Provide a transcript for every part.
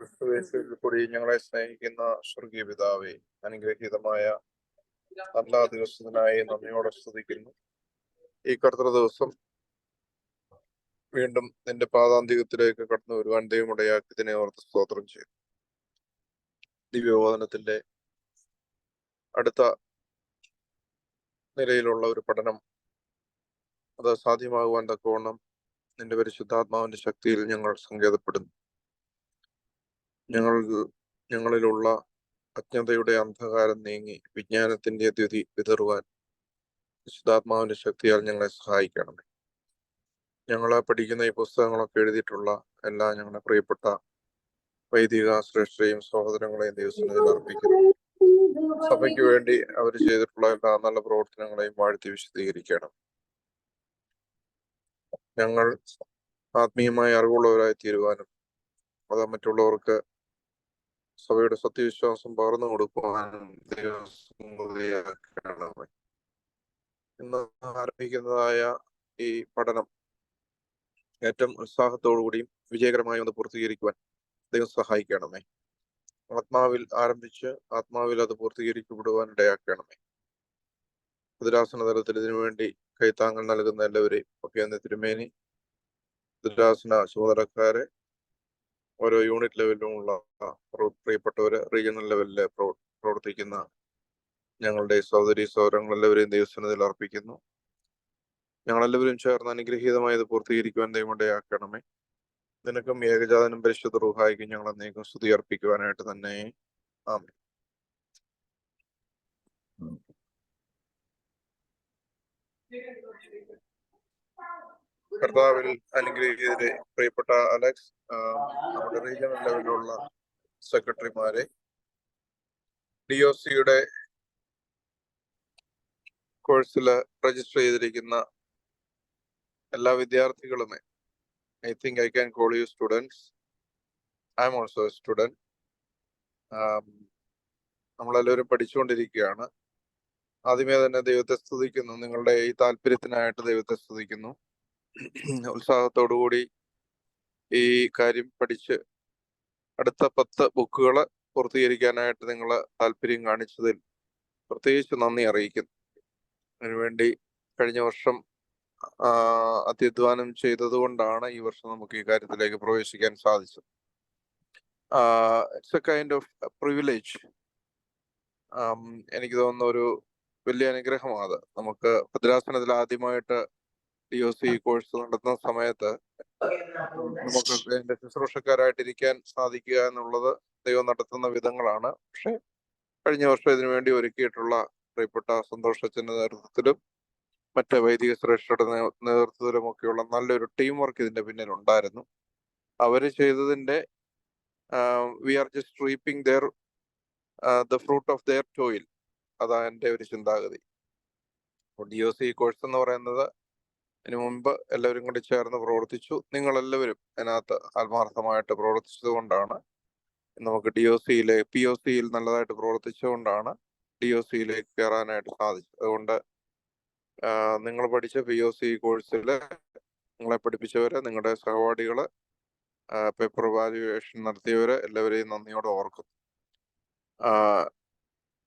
ക്രിസ്തുയേശുവിൽ കൂടി ഞങ്ങളെ സ്നേഹിക്കുന്ന സ്വർഗീയ പിതാവേ, അനുഗ്രഹീതമായ നല്ല ദിവസത്തിനായി നന്ദിയോടെ സ്തുതിക്കുന്നു. ഈ കർത്തൃ ദിവസം വീണ്ടും നിന്റെ പാദാന്തികത്തിലേക്ക് കടന്നു വരുവാൻ ദൈവമുടയാക്കിയതിനെ ഓർത്ത് സ്തോത്രം ചെയ്തു. ദിവ്യബോധനത്തിന്റെ അടുത്ത നിലയിലുള്ള ഒരു പഠനം അത് സാധ്യമാകുവാൻ തക്കവണ്ണം നിന്റെ പരിശുദ്ധാത്മാവിന്റെ ശക്തിയിൽ ഞങ്ങൾ സങ്കേതപ്പെടുന്നു. ഞങ്ങളിലുള്ള അജ്ഞതയുടെ അന്ധകാരം നീങ്ങി വിജ്ഞാനത്തിന്റെ ദ്യുതി വിതറുവാൻ വിശുദ്ധാത്മാവിന്റെ ശക്തിയാൽ ഞങ്ങളെ സഹായിക്കണമേ. ഞങ്ങളെ പഠിക്കുന്ന ഈ പുസ്തകങ്ങളൊക്കെ എഴുതിയിട്ടുള്ള എല്ലാ ഞങ്ങളുടെ പ്രിയപ്പെട്ട വൈദിക ശ്രേഷ്ഠയും സഹോദരങ്ങളെയും ദൈവസന്നിധിയിൽ അർപ്പിക്കുന്നു. സഭയ്ക്ക് വേണ്ടി അവർ ചെയ്തിട്ടുള്ള എല്ലാ നല്ല പ്രവർത്തനങ്ങളെയും വാഴ്ത്തി വിശദീകരിക്കണം. ഞങ്ങൾ ആത്മീയമായ അറിവുള്ളവരായി തീരുവാനും അത് മറ്റുള്ളവർക്ക് സഭയുടെ സത്യവിശ്വാസം പകർന്നു കൊടുക്കുവാനും ദൈവസന്നിധിയാക്കണമേ. ഇന്ന് ആരംഭിക്കുന്നതായ ഈ പഠനം ഏറ്റവും ഉത്സാഹത്തോടുകൂടിയും വിജയകരമായി ഒന്ന് പൂർത്തീകരിക്കുവാൻ ദൈവം സഹായിക്കണമേ. ആത്മാവിൽ ആരംഭിച്ച് ആത്മാവിൽ അത് പൂർത്തീകരിക്കപ്പെടുവാൻ ഇടയാക്കണമേ. ഭദ്രാസന തലത്തിൽ ഇതിനു വേണ്ടി കൈത്താങ്ങൽ നൽകുന്ന എല്ലാവരെയും ഒക്കെ ഒന്ന് തിരുമേനി, ഭദ്രാസന ചുമതലക്കാരെ, ഓരോ യൂണിറ്റ് ലെവലിലുമുള്ള പ്രിയപ്പെട്ടവര്, റീജിയണൽ ലെവലില് പ്രവർത്തിക്കുന്ന ഞങ്ങളുടെ സഹോദരി സഹോദരങ്ങളെല്ലാവരെയും ദൈവസന്നിധിയിൽ അർപ്പിക്കുന്നു. ഞങ്ങളെല്ലാവരും ചേർന്ന് അനുഗ്രഹീതമായി ഇത് പൂർത്തീകരിക്കുവാൻ ദൈവമുടയാക്കണമേ. നിനക്കും ഏകജാതനും പരിശുദ്ധ റൂഹായിക്കും ഞങ്ങൾ എന്നേക്കും സ്തുതി അർപ്പിക്കുവാനായിട്ട് തന്നെ. ആമേൻ. കർത്താവിൽ അനുഗ്രഹീതരെ, പ്രിയപ്പെട്ട അലക്സ്, നമ്മുടെ റീജിയണൽ ലെവലിലുള്ള സെക്രട്ടറിമാരെ, DOCയുടെ കോഴ്സിൽ രജിസ്റ്റർ ചെയ്തിരിക്കുന്ന എല്ലാ വിദ്യാർത്ഥികളുമേ, I think I can call you students. I am also a student. നമ്മളെല്ലാവരും പഠിച്ചുകൊണ്ടിരിക്കുകയാണ്. ആദ്യമേ തന്നെ ദൈവത്തെ സ്തുതിക്കുന്നു. നിങ്ങളുടെ ഈ താല്പര്യത്തിനായിട്ട് ദൈവത്തെ സ്തുതിക്കുന്നു. ഉത്സാഹത്തോടുകൂടി ഈ കാര്യം പഠിച്ച് അടുത്ത 10 ബുക്കുകൾ പൂർത്തീകരിക്കാനായിട്ട് നിങ്ങൾ താല്പര്യം കാണിച്ചതിൽ പ്രത്യേകിച്ച് നന്ദി അറിയിക്കുന്നു. അതിനുവേണ്ടി കഴിഞ്ഞ വർഷം അത്യധ്വാനം ചെയ്തത് കൊണ്ടാണ് ഈ വർഷം നമുക്ക് ഈ കാര്യത്തിലേക്ക് പ്രവേശിക്കാൻ സാധിച്ചത്. It's A kind of privilege. എനിക്ക് തോന്നുന്ന ഒരു വലിയ അനുഗ്രഹമാണ്. നമുക്ക് ഭദ്രാസനത്തിൽ ആദ്യമായിട്ട് DOC കോഴ്സ് നടത്തുന്ന സമയത്ത് നമുക്ക് അതിന്റെ ശുശ്രൂഷക്കാരായിട്ടിരിക്കാൻ സാധിക്കുക എന്നുള്ളത് ദൈവം നടത്തുന്ന വിധങ്ങളാണ്. പക്ഷെ കഴിഞ്ഞ വർഷം ഇതിനു വേണ്ടി ഒരുക്കിയിട്ടുള്ള പ്രിയപ്പെട്ട സന്തോഷത്തിന്റെ നേതൃത്വത്തിലും മറ്റ് വൈദിക ശ്രേഷ്ഠയുടെ നേതൃത്വത്തിലുമൊക്കെയുള്ള നല്ലൊരു ടീം വർക്ക് ഇതിന്റെ പിന്നിൽ ഉണ്ടായിരുന്നു. അവര് ചെയ്തതിന്റെ we are just reaping the fruit of their toil. അതാ എൻ്റെ ഒരു ചിന്താഗതി. DOC കോഴ്സ് എന്ന് പറയുന്നത് ഇതിനു മുമ്പ് എല്ലാവരും കൂടി ചേർന്ന് പ്രവർത്തിച്ചു. നിങ്ങളെല്ലാവരും അതിനകത്ത് ആത്മാർത്ഥമായിട്ട് പ്രവർത്തിച്ചത് കൊണ്ടാണ് നമുക്ക് POCയിൽ നല്ലതായിട്ട് പ്രവർത്തിച്ചുകൊണ്ടാണ് DOCയിലേക്ക് കയറാനായിട്ട് സാധിച്ചത്. അതുകൊണ്ട് നിങ്ങൾ പഠിച്ച POC കോഴ്സിൽ നിങ്ങളെ പഠിപ്പിച്ചവര്, നിങ്ങളുടെ സഹപാഠികള്, പേപ്പർ വാല്യുവേഷൻ നടത്തിയവര് എല്ലാവരെയും നന്ദിയോടെ ഓർക്കും.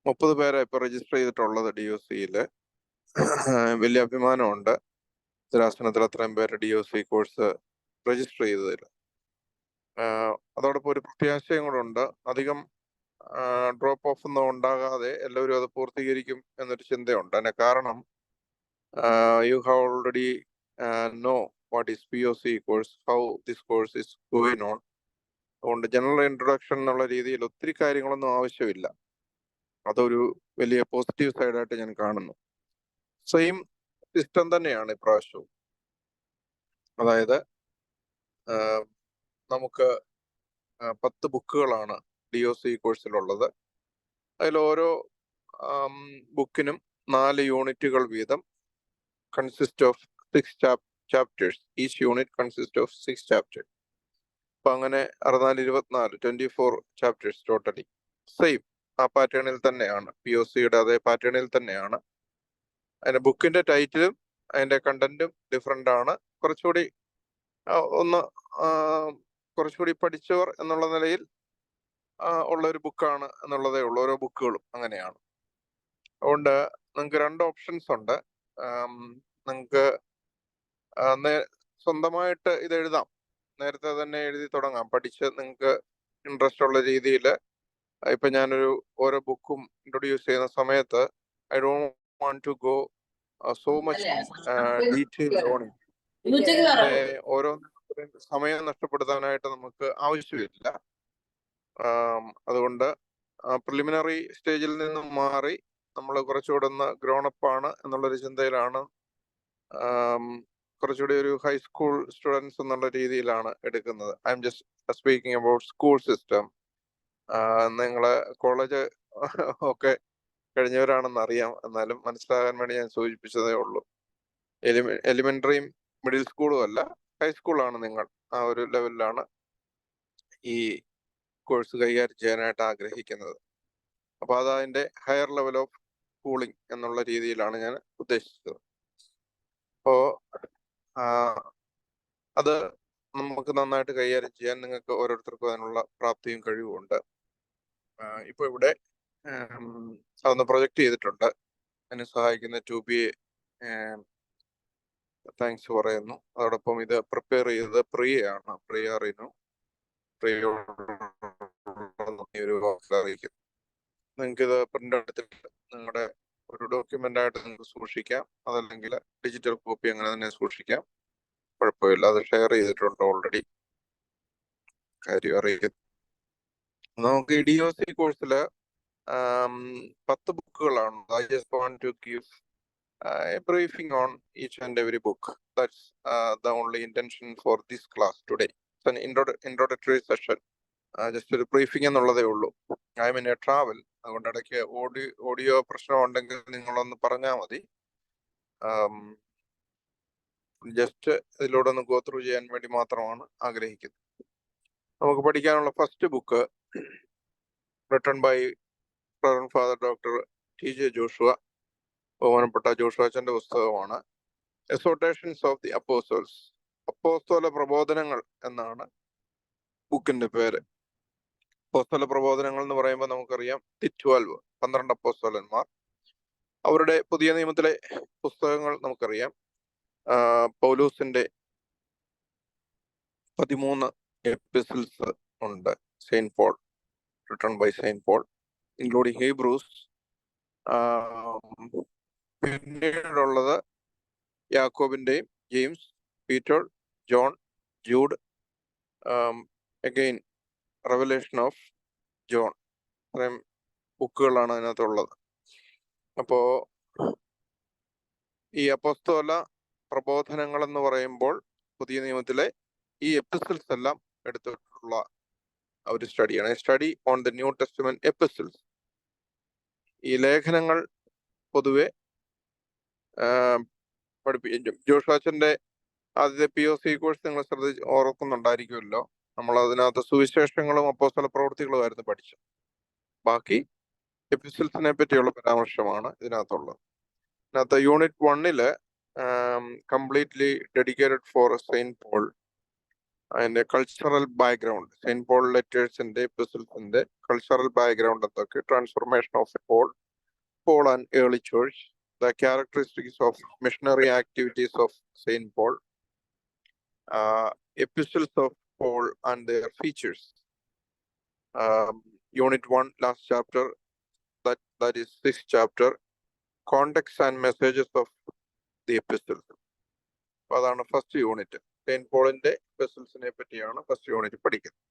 30 പേരെ ഇപ്പൊ രജിസ്റ്റർ ചെയ്തിട്ടുള്ളത് DOCയില്. വലിയ അഭിമാനമുണ്ട് ഭദ്രാസനത്തിൽ അത്രയും പേര് DOC കോഴ്സ് രജിസ്റ്റർ ചെയ്തതിൽ. അതോടൊപ്പം ഒരു പ്രത്യാശയും കൂടെ ഉണ്ട്. അധികം ഡ്രോപ്പ് ഓഫ് ഒന്നും ഉണ്ടാകാതെ എല്ലാവരും അത് പൂർത്തീകരിക്കും എന്നൊരു ചിന്തയുണ്ട്. അതിന് കാരണം you have already know what is POC course, how this course is going on. അതുകൊണ്ട് ജനറൽ ഇൻട്രൊഡക്ഷൻ എന്നുള്ള രീതിയിൽ ഒത്തിരി കാര്യങ്ങളൊന്നും ആവശ്യമില്ല. അതൊരു വലിയ പോസിറ്റീവ് സൈഡായിട്ട് ഞാൻ കാണുന്നു. സെയിം സിസ്റ്റം തന്നെയാണ് ഇപ്രാവശ്യവും. അതായത് നമുക്ക് 10 ബുക്കുകളാണ് DOC കോഴ്സിലുള്ളത്. അതിൽ ഓരോ ബുക്കിനും 4 യൂണിറ്റുകൾ വീതം consist of 6 chapters. Each unit consists of 6 chapters. അപ്പൊ അങ്ങനെ 24 ചാപ്റ്റേഴ്സ് ടോട്ടലി. സെയിം ആ പാറ്റേണിൽ തന്നെയാണ്, POCയുടെ അതേ പാറ്റേണിൽ തന്നെയാണ്. അതിന്റെ ബുക്കിന്റെ ടൈറ്റിലും അതിന്റെ കണ്ടന്റും ഡിഫറെന്റ് ആണ്. കുറച്ചുകൂടി പഠിച്ചവർ എന്നുള്ള നിലയിൽ ഉള്ള ഒരു ബുക്കാണ് എന്നുള്ളതേ ഉള്ളൂ. ഓരോ ബുക്കുകളും അങ്ങനെയാണ്. അതുകൊണ്ട് നിങ്ങൾക്ക് 2 ഓപ്ഷൻസ് ഉണ്ട്. നിങ്ങൾക്ക് സ്വന്തമായിട്ട് ഇത് എഴുതാം, നേരത്തെ തന്നെ എഴുതി തുടങ്ങാം. പഠിച്ച് നിങ്ങൾക്ക് ഇൻട്രസ്റ്റ് ഉള്ള രീതിയിൽ. ഇപ്പൊ ഞാനൊരു ഓരോ ബുക്കും ഇൻട്രൊഡ്യൂസ് ചെയ്യുന്ന സമയത്ത് I don't want to go so much detail on it. ഓരോ സമയം നഷ്ടപ്പെടുത്താനായിട്ട് നമുക്ക് ആവശ്യമില്ല. അതുകൊണ്ട് പ്രിലിമിനറി സ്റ്റേജിൽ നിന്നും മാറി നമ്മൾ കുറച്ചുകൂടെ ഒന്ന് ഗ്രോണപ്പ് ആണ് എന്നുള്ളൊരു ചിന്തയിലാണ്, കുറച്ചുകൂടി ഒരു ഹൈസ്കൂൾ സ്റ്റുഡൻസ് എന്നുള്ള രീതിയിലാണ് എടുക്കുന്നത്. I am just speaking about school system. നിങ്ങള് കോളേജ് ഒക്കെ കഴിഞ്ഞവരാണെന്ന് അറിയാം, എന്നാലും മനസ്സിലാകാൻ വേണ്ടി ഞാൻ സൂചിപ്പിച്ചതേ ഉള്ളൂ. എലിമെന്ററിയും മിഡിൽ സ്കൂളും അല്ല, ഹൈസ്കൂളാണ് നിങ്ങൾ. ആ ഒരു ലെവലിലാണ് ഈ കോഴ്സ് കൈകാര്യം ചെയ്യാനായിട്ട് ആഗ്രഹിക്കുന്നത്. അപ്പൊ അത് അതിന്റെ ഹയർ ലെവൽ ഓഫ് സ്കൂളിംഗ് എന്നുള്ള രീതിയിലാണ് ഞാൻ ഉദ്ദേശിച്ചത്. അപ്പോ അത് നമുക്ക് നന്നായിട്ട് കൈകാര്യം ചെയ്യാൻ നിങ്ങൾക്ക് ഓരോരുത്തർക്കും അതിനുള്ള പ്രാപ്തിയും കഴിവുമുണ്ട്. ഇപ്പൊ ഇവിടെ അതൊന്ന് പ്രൊജക്ട് ചെയ്തിട്ടുണ്ട്. അതിനെ സഹായിക്കുന്ന 2BA താങ്ക്സ് പറയുന്നു. അതോടൊപ്പം ഇത് പ്രിപ്പയർ ചെയ്തത് പ്രിയയാണ്. പ്രിയറിനു ഒരു അറിയിക്കും. നിങ്ങൾക്ക് ഇത് പ്രിന്റ് എടുത്തിട്ട് നിങ്ങളുടെ ഒരു ഡോക്യുമെന്റ് ആയിട്ട് നിങ്ങൾക്ക് സൂക്ഷിക്കാം, അതല്ലെങ്കിൽ ഡിജിറ്റൽ കോപ്പി അങ്ങനെ തന്നെ സൂക്ഷിക്കാം, കുഴപ്പമില്ല. അത് ഷെയർ ചെയ്തിട്ടുണ്ട് ഓൾറെഡി, കാര്യം അറിയിക്കും. നമുക്ക് ഈ DOC കോഴ്സില് 10 ബുക്കുകളാണ്. I just want to give a briefing on each and every book. That's the only intention for this class today. It's an introductory session. Just ഒരു ബ്രീഫിംഗ് എന്നുള്ളതേ ഉള്ളൂ. I mean A travel. അതുകൊണ്ട് ഇടയ്ക്ക് audio പ്രശ്നം ഉണ്ടെങ്കിൽ നിങ്ങളൊന്ന് പറഞ്ഞാൽ മതി. ജസ്റ്റ് ഇതിലൂടെ ഒന്ന് ഗോ ത്രൂ ചെയ്യാൻ വേണ്ടി മാത്രമാണ് ആഗ്രഹിക്കുന്നത്. നമുക്ക് പഠിക്കാനുള്ള first book written by father doctor TJ Joshua, ബഹുമാനപ്പെട്ട ജോഷുവ അച്ഛന്റെ പുസ്തകമാണ്. എക്സോർട്ടേഷൻസ് ഓഫ് ദി അപ്പോസ്റ്റൽസ്, അപ്പോസ്തല പ്രബോധനങ്ങൾ എന്നാണ് ബുക്കിന്റെ പേര്. അപ്പോസ്തല പ്രബോധനങ്ങൾ എന്ന് പറയുമ്പോൾ നമുക്കറിയാം 12 അപ്പോസ്തലന്മാർ. അവരുടെ പുതിയ നിയമത്തിലെ പുസ്തകങ്ങൾ നമുക്കറിയാം. പൗലൂസിന്റെ 13 എപ്പിസിൽസ് ഉണ്ട്. Saint Paul, written by saint Paul, including Hebrews. പിന്നീടുള്ളത് യാക്കോബിന്റെയും James, Peter, John, Jude, again revelation of John. ഇത്രയും ബുക്കുകളാണ് അതിനകത്തുള്ളത്. അപ്പോ ഈ അപ്പോസ്തല പ്രബോധനങ്ങൾ എന്ന് പറയുമ്പോൾ പുതിയ നിയമത്തിലെ ഈ എപ്പിസിൽസ് എല്ലാം എടുത്തിട്ടുള്ള ഒരു സ്റ്റഡിയാണ്. Study on the New Testament epistles. ഈ ലേഖനങ്ങൾ പൊതുവെ ജോഷുവാച്ചന്റെ ആദ്യത്തെ POC കോഴ്സ് നിങ്ങൾ ഓർക്കുന്നുണ്ടായിരിക്കുമല്ലോ. നമ്മൾ അതിനകത്ത് സുവിശേഷങ്ങളും അപ്പോസ്തല പ്രവൃത്തികളുമായിരുന്നു പഠിച്ചത്. ബാക്കി എപ്പിസിൽസിനെ പറ്റിയുള്ള പരാമർശമാണ് ഇതിനകത്തുള്ളത്. ഇതിനകത്ത് unit 1 completely dedicated for saint Paul. അതിന്റെ കൾച്ചറൽ ബാക്ക്ഗ്രൗണ്ട്, സെയിന്റ് പോൾ ലെറ്റേഴ്സിന്റെ എപ്പിസിൽസിന്റെ കൾച്ചറൽ ബാക്ക്ഗ്രൗണ്ട് എന്തൊക്കെ, transformation of Paul and early church, the characteristics of missionary activities of Saint Paul, epistles of Paul and their features. Unit 1, last chapter, that is 6th chapter, context and messages of the epistles. അതാണ് first unit. Saint പോളിന്റെ എപ്പിസിൽസിനെ പറ്റിയാണ് first unit പഠിക്കുന്നത്.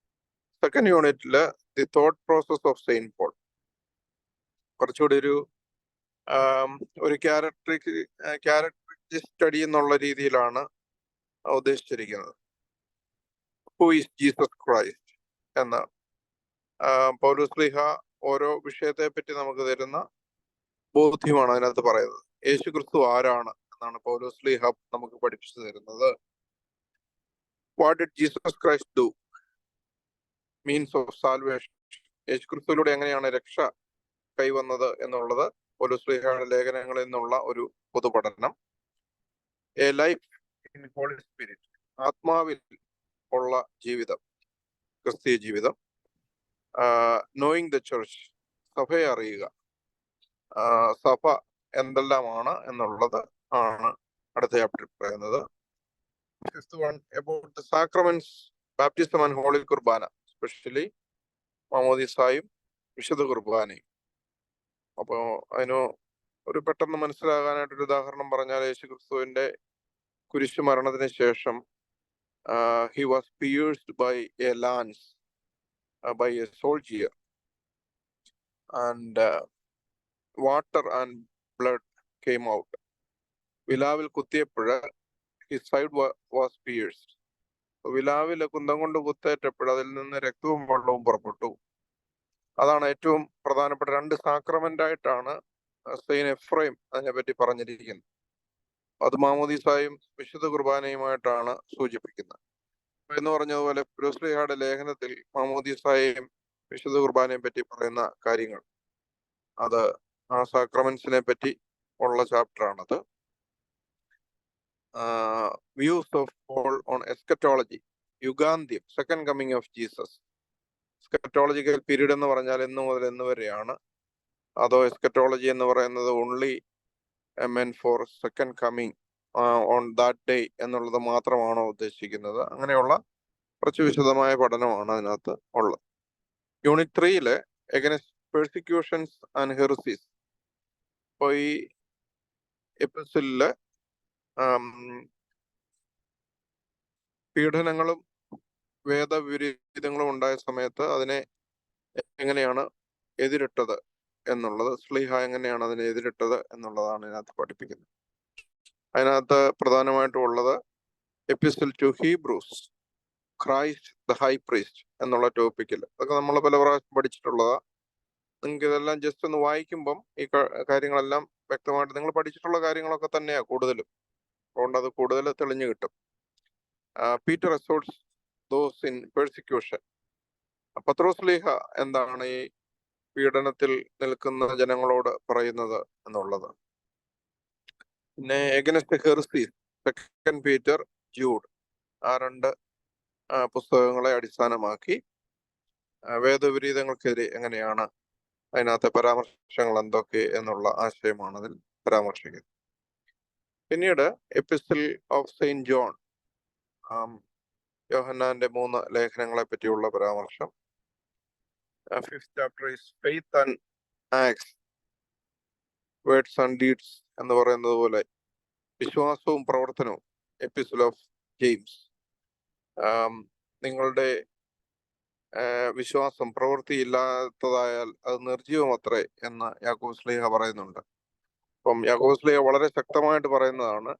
Second യൂണിറ്റില് the thought process of saint Paul, കുറച്ചുകൂടി ഒരു characteristic study എന്നുള്ള രീതിയിലാണ് ഉദ്ദേശിച്ചിരിക്കുന്നത്. ഹു ഈസ് ജീസസ് ക്രൈസ്റ്റ് എന്ന പൗലോസ് ശ്ലീഹ ഓരോ വിഷയത്തെ പറ്റി നമുക്ക് തരുന്ന ബോധ്യമാണ് അതിനകത്ത് പറയുന്നത്. യേശു ക്രിസ്തു ആരാണ് എന്നാണ് പൗലോസ് ശ്ലീഹ നമുക്ക് പഠിപ്പിച്ചു തരുന്നത്. What did Jesus Christ do, means of salvation. യേശു ക്രിസ്തുവിലൂടെ എങ്ങനെയാണ് രക്ഷ കൈവന്നത് എന്നുള്ളത് പൗലോസ് ശ്ലീഹയുടെ ലേഖനങ്ങളിൽ നിന്നുള്ള ഒരു പൊതുപഠനം. A life in holy spirit, ആത്മാവിൽ ഉള്ള ജീവിതം, ക്രിസ്തീയ ജീവിതം. നോയിങ് ദ ചർച്ച്, സഭയെ അറിയുക. സഭ എന്തെല്ലാമാണ് എന്നുള്ളത് ആണ് അടുത്ത ചാപ്റ്ററിൽ പറയുന്നത്. Fifth one about the sacraments, baptism and holy Qurbana, especially മാമോദീസായും വിശുദ്ധ കുർബാനയും. അപ്പോൾ അതിന് ഒരു പെട്ടെന്ന് മനസ്സിലാകാനായിട്ടൊരു ഉദാഹരണം പറഞ്ഞാൽ, യേശുക്രിസ്തുവിന്റെ കുരിശു മരണത്തിന് ശേഷം he was pierced by a lance by a soldier, and water and blood came out. വിലാവിൽ കുത്തിയപ്പോൾ his side was pierced. വിലാവിൽ കുന്തം കൊണ്ട് കുത്തേറ്റപ്പോൾ അതിൽ നിന്ന് രക്തവും വെള്ളവും പുറപ്പെട്ടു. അതാണ് ഏറ്റവും പ്രധാനപ്പെട്ട രണ്ട് സാക്രമെന്റ് ആയിട്ടാണ് സെയിന്റ് എഫ്രൈം അതിനെപ്പറ്റി പറഞ്ഞിരിക്കുന്നത്. അത് മാമോദീസായും വിശുദ്ധ കുർബാനയുമായിട്ടാണ് സൂചിപ്പിക്കുന്നത്. എന്ന് പറഞ്ഞതുപോലെ പൗലോസ്ലീഹയുടെ ലേഖനത്തിൽ മാമോദീസായെയും വിശുദ്ധ കുർബാനയെ പറ്റി പറയുന്ന കാര്യങ്ങൾ, അത് ആ സാക്രമെന്റ്സിനെ പറ്റി ഉള്ള ചാപ്റ്റർ ആണത്. Views of Paul on eschatology, യുഗാന്ത്യം, second coming of Jesus. Eschatological period എന്ന് പറഞ്ഞാൽ എന്ന് മുതൽ എന്ന് വരെയാണ്? അതോ എസ്കറ്റോളജി എന്ന് പറയുന്നത് only meant for second coming on that day എന്നുള്ളത് മാത്രമാണോ ഉദ്ദേശിക്കുന്നത്? അങ്ങനെയുള്ള കുറച്ച് വിശദമായ പഠനമാണ് അതിനകത്ത് ഉള്ളത്. Unit 3 against persecutions and heresies. ഇപ്പോൾ ഈ എപ്പിസോഡില് പീഡനങ്ങളും വേദവിപരീതങ്ങളും ഉണ്ടായ സമയത്ത് അതിനെ എങ്ങനെയാണ് എതിരിട്ടത് എന്നുള്ളത്, സ്ലീഹ എങ്ങനെയാണ് അതിനെ എതിരിട്ടത് എന്നുള്ളതാണ് ഇതിനകത്ത് പഠിപ്പിക്കുന്നത്. അതിനകത്ത് പ്രധാനമായിട്ടും ഉള്ളത് epistle to Hebrews, Christ the high priest എന്നുള്ള ടോപ്പിക്കിൽ. അതൊക്കെ നമ്മൾ പല പ്രാവശ്യം പഠിച്ചിട്ടുള്ളതാ. നിങ്ങൾക്ക് ഇതെല്ലാം ജസ്റ്റ് ഒന്ന് വായിക്കുമ്പം ഈ കാര്യങ്ങളെല്ലാം വ്യക്തമായിട്ട് നിങ്ങൾ പഠിച്ചിട്ടുള്ള കാര്യങ്ങളൊക്കെ തന്നെയാണ് കൂടുതലും. അതുകൊണ്ട് അത് കൂടുതൽ തെളിഞ്ഞു കിട്ടും. Peter exhorts those in persecution. പത്രോസ്ലീഹ എന്താണ് ഈ പീഡനത്തിൽ നിൽക്കുന്ന ജനങ്ങളോട് പറയുന്നത് എന്നുള്ളത്. പിന്നെ against heresies, second Peter, Jude. ആ രണ്ട് പുസ്തകങ്ങളെ അടിസ്ഥാനമാക്കി വേദവിപരീതങ്ങൾക്കെതിരെ എങ്ങനെയാണ് അതിനകത്തെ പരാമർശങ്ങൾ എന്തൊക്കെ എന്നുള്ള ആശയമാണ് അതിൽ പരാമർശിക്കുന്നത്. പിന്നീട് എപ്പിസ്റ്റൽ ഓഫ് സെയിന്റ് ജോൺ, യോഹന്നാന്റെ 3 ലേഖനങ്ങളെ പറ്റിയുള്ള പരാമർശം. Fifth chapter is faith and acts, words and deeds എന്ന് പറയുന്നത് പോലെ വിശ്വാസവും പ്രവർത്തനവും. എപ്പിസ്റ്റൽ ഓഫ് ജെയിംസ്, നിങ്ങളുടെ വിശ്വാസം പ്രവൃത്തിയില്ലാത്തതായാൽ അത് നിർജീവമത്രേ എന്ന് യാക്കോബ് ശ്ലീഹ പറയുന്നുണ്ട്. അപ്പം യാക്കോബ് ശ്ലീഹ വളരെ ശക്തമായിട്ട് പറയുന്നതാണ്.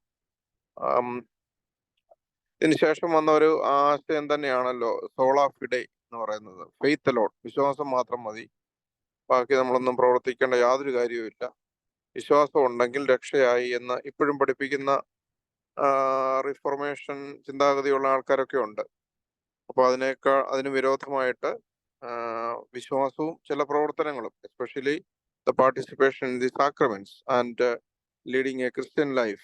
ഇതിനുശേഷം വന്ന ഒരു ആശയം തന്നെയാണല്ലോ സോളാ ഫിഡെ എന്ന് പറയുന്നത്, ഫെയ്ത്ത് അലോൺ, വിശ്വാസം മാത്രം മതി, ബാക്കി നമ്മളൊന്നും പ്രവർത്തിക്കേണ്ട യാതൊരു കാര്യവുമില്ല, വിശ്വാസം ഉണ്ടെങ്കിൽ രക്ഷയായി എന്ന് ഇപ്പോഴും പഠിപ്പിക്കുന്ന റിഫോർമേഷൻ ചിന്താഗതിയുള്ള ആൾക്കാരൊക്കെ ഉണ്ട്. അപ്പോൾ അതിന് വിരോധമായിട്ട് വിശ്വാസവും ചില പ്രവർത്തനങ്ങളും, especially the participation in the sacraments and leading A Christian life,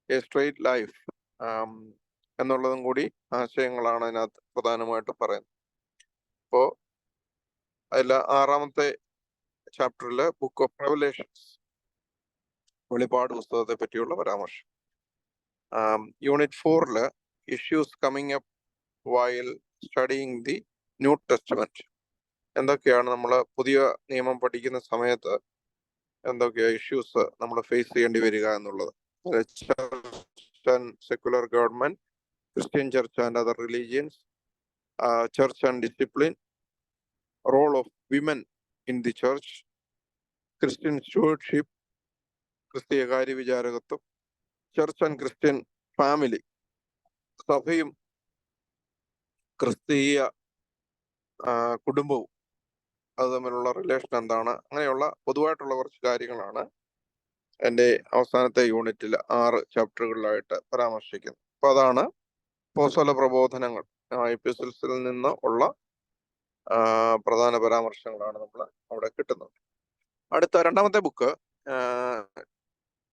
A straight life എന്നുള്ളതും കൂടി ആശയങ്ങളാണ് അതിനകത്ത് പ്രധാനമായിട്ട് പറയുന്നത്. അപ്പോൾ അതിൽ 6ാമത്തെ ചാപ്റ്ററിൽ ബുക്ക് ഓഫ് റെവലേഷൻസ്, വെളിപ്പാട് പുസ്തകത്തെ പറ്റിയുള്ള പരാമർശം. Unit 4 issues coming up while studying the new testament. എന്തൊക്കെയാണ് നമ്മൾ പുതിയ നിയമം പഠിക്കുന്ന സമയത്ത് എന്തൊക്കെയാണ് ഇഷ്യൂസ് നമ്മൾ ഫേസ് ചെയ്യേണ്ടി വരിക എന്നുള്ളത്. Church and secular government, Christian church and other religions, church and discipline, role of women in the church, Christian stewardship, ക്രിസ്തീയ കാര്യവിചാരകത്വം, ചർച്ച് ആൻഡ് ക്രിസ്ത്യൻ ഫാമിലി, സഭയും ക്രിസ്തീയ കുടുംബവും അത് തമ്മിലുള്ള റിലേഷൻ എന്താണ്, അങ്ങനെയുള്ള പൊതുവായിട്ടുള്ള കുറച്ച് കാര്യങ്ങളാണ് എൻ്റെ അവസാനത്തെ യൂണിറ്റിൽ 6 ചാപ്റ്ററുകളിലായിട്ട് പരാമർശിക്കുന്നത്. അപ്പൊ അതാണ് അപ്പോസ്തല പ്രബോധനങ്ങൾ, എപ്പിസ്റ്റൽസിൽ നിന്ന് ഉള്ള പ്രധാന പരാമർശങ്ങളാണ് നമ്മൾ അവിടെ കിട്ടുന്നത്. അടുത്ത 2ാമത്തെ book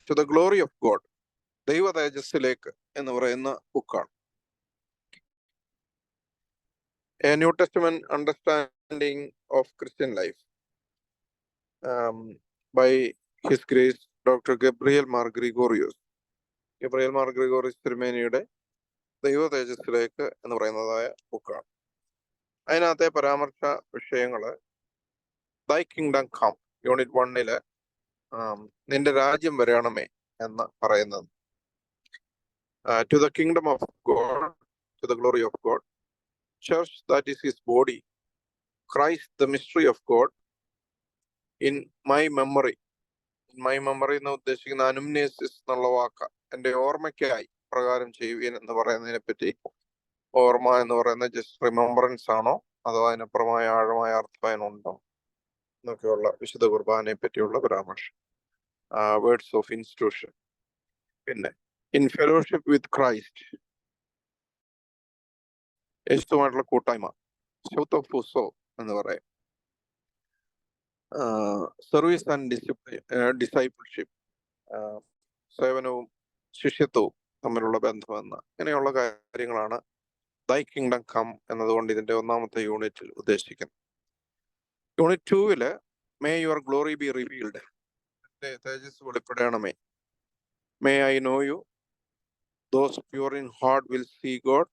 to the glory of God, ദൈവ തേജസ്സിലേക്ക് എന്ന് പറയുന്ന ബുക്കാണ്. A New Testament understanding of Christian life by His Grace Dr. Gabriel Mar Gregorius. Gabriel Mar Gregorios തിരുമേനിയുടെ ദൈവ തേജസ്സിലേക്ക് എന്ന് പറയുന്നതായ ബുക്കാണ്. അതിനകത്തെ പരാമർശ വിഷയങ്ങള് ദൈ കിങ്ഡം കം യൂണിറ്റ് 1 നിന്റെ രാജ്യം വരണമേ എന്ന് പറയുന്നത്. To the kingdom of God, to the glory of God, church that is his body, Christ the mystery of God, in my memory. My memory എന്ന് ഉദ്ദേശിക്കുന്ന അനുംനേസിസ് എന്നുള്ള വാക്ക്, എൻ്റെ ഓർമ്മയ്ക്കായി പ്രകാരം ചെയ്യുവീൻ എന്ന് പറയുന്നതിനെ പറ്റി, ഓർമ്മ എന്ന് പറയുന്നത് ജസ്റ്റ് റിമെമ്പറൻസ് ആണോ അതോ അതിനപ്പുറമായ ആഴമായ അർത്ഥവായനുണ്ടോ എന്നൊക്കെയുള്ള വിശുദ്ധ കുർബാനയെ പറ്റിയുള്ള പരാമർശം. Words of institution. പിന്നെ ഇൻ ഫെലോഷിപ്പ് വിത്ത് ക്രൈസ്റ്റ്, യേശുവുമായിട്ടുള്ള കൂട്ടായ്മ, ഷൗത്ത് ഓഫ് ഫുസോ എന്ന് പറയും. സർവീസ് ആൻഡ് ഡിസൈപ്പിൾഷിപ്പ്, സേവനവും ശിഷ്യത്വവും തമ്മിലുള്ള ബന്ധമെന്ന്, ഇങ്ങനെയുള്ള കാര്യങ്ങളാണ് ദൈ കിങ്ഡം കം എന്നതുകൊണ്ട് ഇതിന്റെ 1ാമത്തെ യൂണിറ്റിൽ ഉദ്ദേശിക്കുന്നത്. Unit 2 may your glory be revealed, തേജസ് വെളിപ്പെടണമേ. May I know you, those pure in heart will see God,